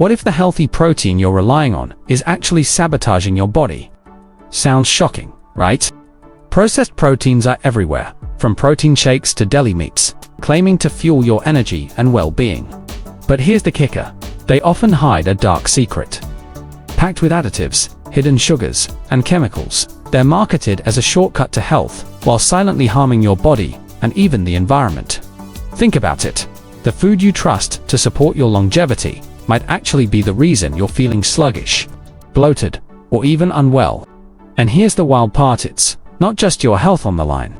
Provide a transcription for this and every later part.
What if the healthy protein you're relying on is actually sabotaging your body? Sounds shocking, right? Processed proteins are everywhere, from protein shakes to deli meats, claiming to fuel your energy and well-being. But here's the kicker. They often hide a dark secret. Packed with additives, hidden sugars, and chemicals, they're marketed as a shortcut to health, while silently harming your body and even the environment. Think about it. The food you trust to support your longevity might actually be the reason you're feeling sluggish, bloated, or even unwell. And here's the wild part, it's not just your health on the line.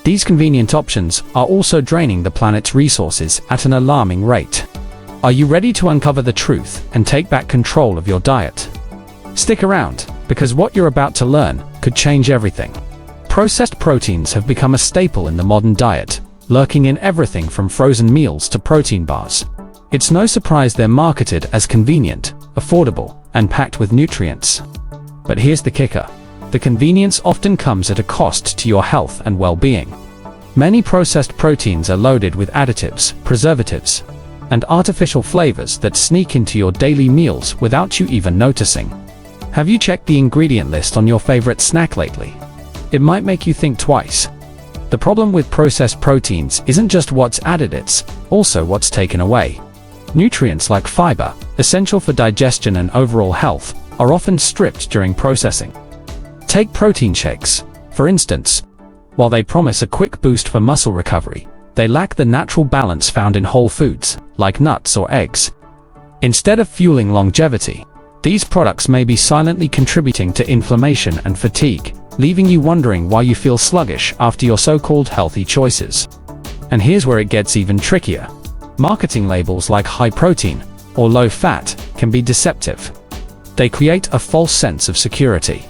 These convenient options are also draining the planet's resources at an alarming rate. Are you ready to uncover the truth and take back control of your diet? Stick around, because what you're about to learn could change everything. Processed proteins have become a staple in the modern diet, lurking in everything from frozen meals to protein bars. It's no surprise they're marketed as convenient, affordable, and packed with nutrients. But here's the kicker. The convenience often comes at a cost to your health and well-being. Many processed proteins are loaded with additives, preservatives, and artificial flavors that sneak into your daily meals without you even noticing. Have you checked the ingredient list on your favorite snack lately? It might make you think twice. The problem with processed proteins isn't just what's added, it's also what's taken away. Nutrients like fiber, essential for digestion and overall health, are often stripped during processing. Take protein shakes, for instance. While they promise a quick boost for muscle recovery, they lack the natural balance found in whole foods, like nuts or eggs. Instead of fueling longevity, these products may be silently contributing to inflammation and fatigue, leaving you wondering why you feel sluggish after your so-called healthy choices. And here's where it gets even trickier. Marketing labels like high protein or low fat can be deceptive. They create a false sense of security,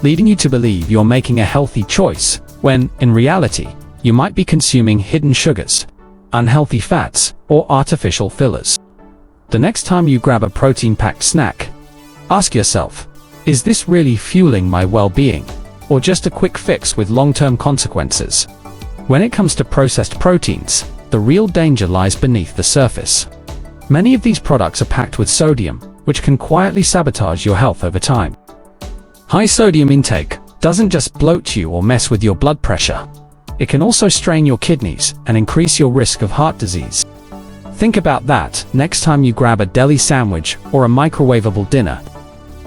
leading you to believe you're making a healthy choice, when, in reality, you might be consuming hidden sugars, unhealthy fats, or artificial fillers. The next time you grab a protein-packed snack, ask yourself, is this really fueling my well-being, or just a quick fix with long-term consequences? When it comes to processed proteins, the real danger lies beneath the surface. Many of these products are packed with sodium, which can quietly sabotage your health over time. High sodium intake doesn't just bloat you or mess with your blood pressure. It can also strain your kidneys and increase your risk of heart disease. Think about that next time you grab a deli sandwich or a microwavable dinner.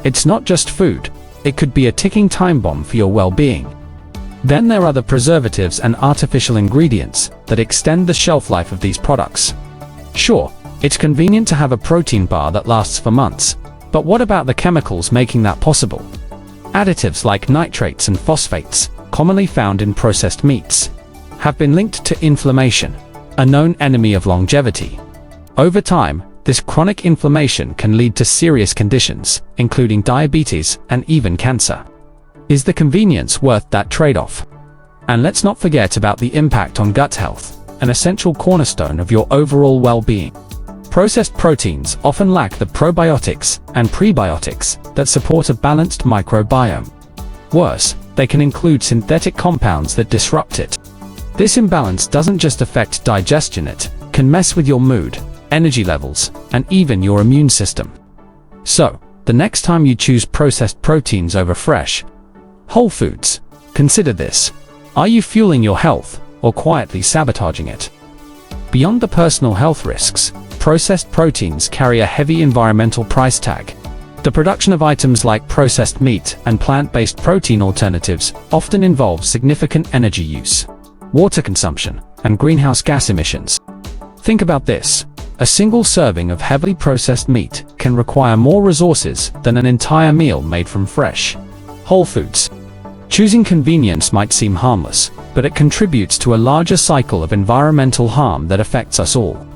It's not just food, it could be a ticking time bomb for your well-being. Then there are the preservatives and artificial ingredients that extend the shelf life of these products. Sure, it's convenient to have a protein bar that lasts for months, but what about the chemicals making that possible? Additives like nitrates and phosphates, commonly found in processed meats, have been linked to inflammation, a known enemy of longevity. Over time, this chronic inflammation can lead to serious conditions, including diabetes and even cancer. Is the convenience worth that trade-off? And let's not forget about the impact on gut health, an essential cornerstone of your overall well-being. Processed proteins often lack the probiotics and prebiotics that support a balanced microbiome. Worse, they can include synthetic compounds that disrupt it. This imbalance doesn't just affect digestion, it can mess with your mood, energy levels, and even your immune system. So, the next time you choose processed proteins over fresh, whole foods, consider this. Are you fueling your health or quietly sabotaging it? Beyond the personal health risks, processed proteins carry a heavy environmental price tag. The production of items like processed meat and plant-based protein alternatives often involves significant energy use, water consumption, and greenhouse gas emissions. Think about this. A single serving of heavily processed meat can require more resources than an entire meal made from fresh, whole foods. Choosing convenience might seem harmless, but it contributes to a larger cycle of environmental harm that affects us all.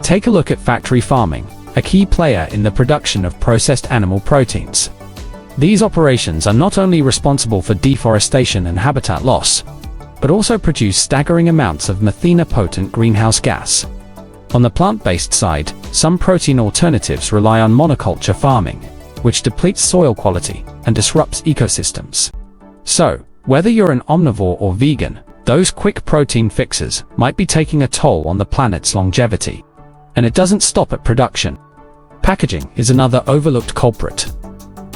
Take a look at factory farming, a key player in the production of processed animal proteins. These operations are not only responsible for deforestation and habitat loss, but also produce staggering amounts of methane-potent greenhouse gas. On the plant-based side, some protein alternatives rely on monoculture farming, which depletes soil quality and disrupts ecosystems. So, whether you're an omnivore or vegan, those quick protein fixes might be taking a toll on the planet's longevity. And it doesn't stop at production. Packaging is another overlooked culprit.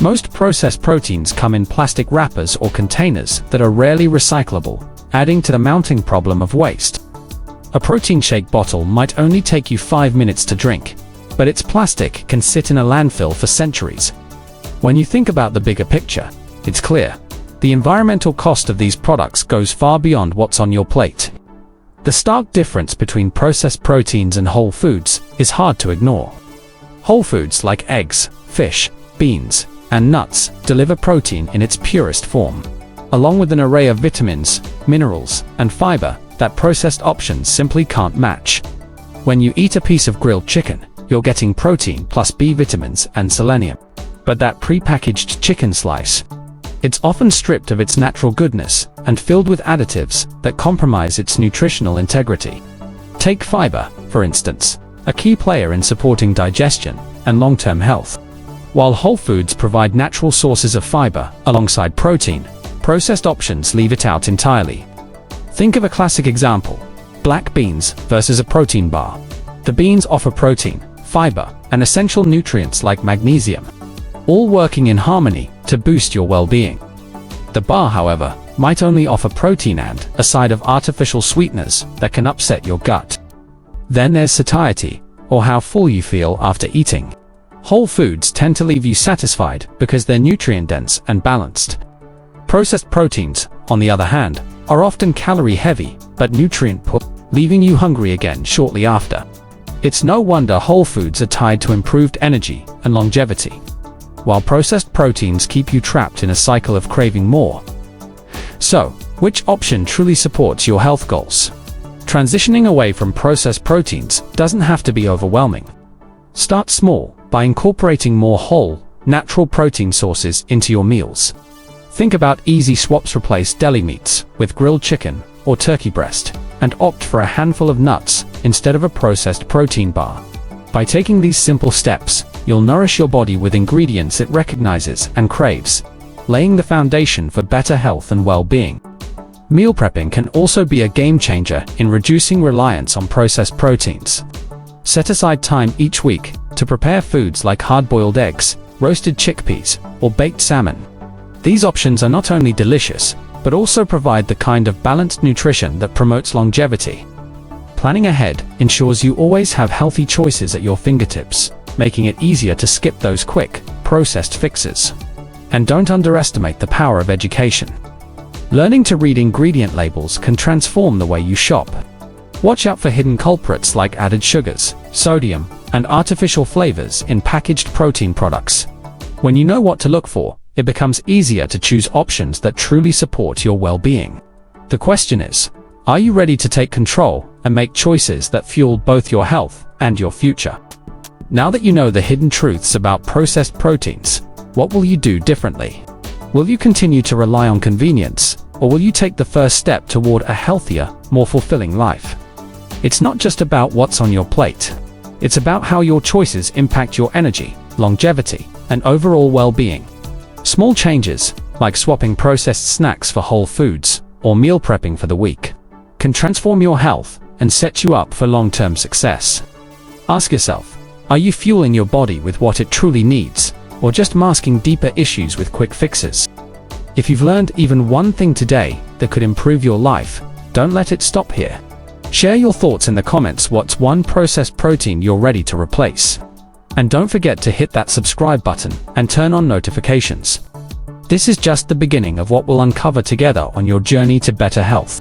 Most processed proteins come in plastic wrappers or containers that are rarely recyclable, adding to the mounting problem of waste. A protein shake bottle might only take you 5 minutes to drink, but its plastic can sit in a landfill for centuries. When you think about the bigger picture, it's clear. The environmental cost of these products goes far beyond what's on your plate. The stark difference between processed proteins and whole foods is hard to ignore. Whole foods like eggs, fish, beans, and nuts deliver protein in its purest form, along with an array of vitamins, minerals, and fiber that processed options simply can't match. When you eat a piece of grilled chicken, you're getting protein plus B vitamins and selenium. But that pre-packaged chicken slice, it's often stripped of its natural goodness and filled with additives that compromise its nutritional integrity. Take fiber, for instance, a key player in supporting digestion and long-term health. While whole foods provide natural sources of fiber alongside protein, processed options leave it out entirely. Think of a classic example: black beans versus a protein bar. The beans offer protein, fiber, and essential nutrients like magnesium, all working in harmony to boost your well-being. The bar, however, might only offer protein and a side of artificial sweeteners that can upset your gut. Then there's satiety, or how full you feel after eating. Whole foods tend to leave you satisfied because they're nutrient-dense and balanced. Processed proteins, on the other hand, are often calorie-heavy but nutrient-poor, leaving you hungry again shortly after. It's no wonder whole foods are tied to improved energy and longevity, while processed proteins keep you trapped in a cycle of craving more. So, which option truly supports your health goals? Transitioning away from processed proteins doesn't have to be overwhelming. Start small by incorporating more whole, natural protein sources into your meals. Think about easy swaps: replace deli meats with grilled chicken or turkey breast, and opt for a handful of nuts instead of a processed protein bar. By taking these simple steps, you'll nourish your body with ingredients it recognizes and craves, laying the foundation for better health and well-being. Meal prepping can also be a game changer in reducing reliance on processed proteins. Set aside time each week to prepare foods like hard-boiled eggs, roasted chickpeas, or baked salmon. These options are not only delicious, but also provide the kind of balanced nutrition that promotes longevity. Planning ahead ensures you always have healthy choices at your fingertips, making it easier to skip those quick, processed fixes. And don't underestimate the power of education. Learning to read ingredient labels can transform the way you shop. Watch out for hidden culprits like added sugars, sodium, and artificial flavors in packaged protein products. When you know what to look for, it becomes easier to choose options that truly support your well-being. The question is, are you ready to take control and make choices that fuel both your health and your future? Now that you know the hidden truths about processed proteins, what will you do differently? Will you continue to rely on convenience, or will you take the first step toward a healthier, more fulfilling life? It's not just about what's on your plate. It's about how your choices impact your energy, longevity, and overall well-being. Small changes, like swapping processed snacks for whole foods, or meal prepping for the week, can transform your health and set you up for long-term success. Ask yourself, are you fueling your body with what it truly needs, or just masking deeper issues with quick fixes? If you've learned even one thing today that could improve your life, don't let it stop here. Share your thoughts in the comments. What's one processed protein you're ready to replace? And don't forget to hit that subscribe button and turn on notifications. This is just the beginning of what we'll uncover together on your journey to better health.